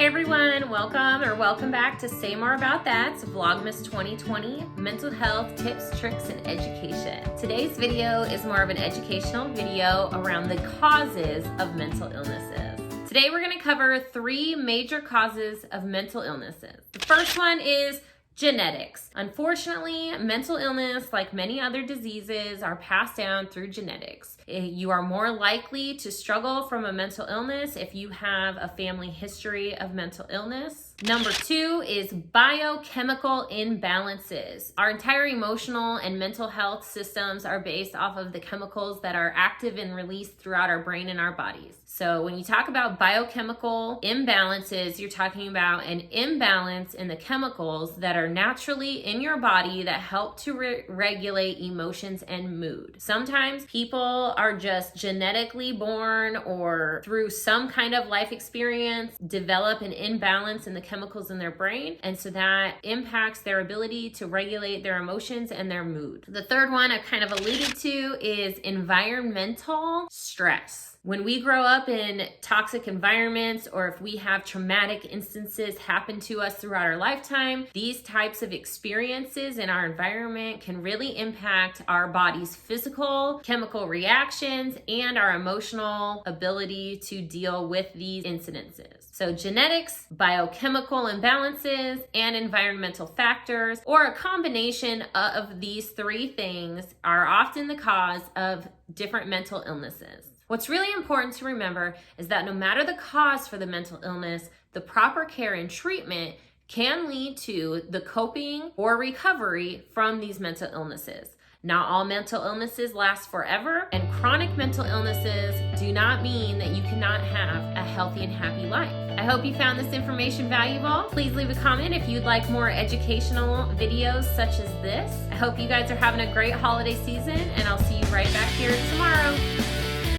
Hey everyone, welcome back to Say More About That's Vlogmas 2020, mental health tips, tricks, and education. Today's video is more of an educational video around the causes of mental illnesses. Today we're going to cover 3 major causes of mental illnesses. The first one is genetics. Unfortunately, mental illness, like many other diseases, are passed down through genetics. You are more likely to struggle from a mental illness if you have a family history of mental illness. Number 2 is biochemical imbalances. Our entire emotional and mental health systems are based off of the chemicals that are active and released throughout our brain and our bodies. So when you talk about biochemical imbalances, you're talking about an imbalance in the chemicals that are naturally in your body that help to regulate emotions and mood. Sometimes people are just genetically born or through some kind of life experience develop an imbalance in the chemicals in their brain, and so that impacts their ability to regulate their emotions and their mood. The third one I've kind of alluded to is environmental stress. When we grow up in toxic environments, or if we have traumatic instances happen to us throughout our lifetime, these types of experiences in our environment can really impact our body's physical, chemical reactions and our emotional ability to deal with these incidences. So genetics, biochemical imbalances, and environmental factors, or a combination of these 3 things, are often the cause of different mental illnesses. What's really important to remember is that no matter the cause for the mental illness, the proper care and treatment can lead to the coping or recovery from these mental illnesses. Not all mental illnesses last forever, and chronic mental illnesses do not mean that you cannot have a healthy and happy life. I hope you found this information valuable. Please leave a comment if you'd like more educational videos such as this. I hope you guys are having a great holiday season, and I'll see you right back here tomorrow.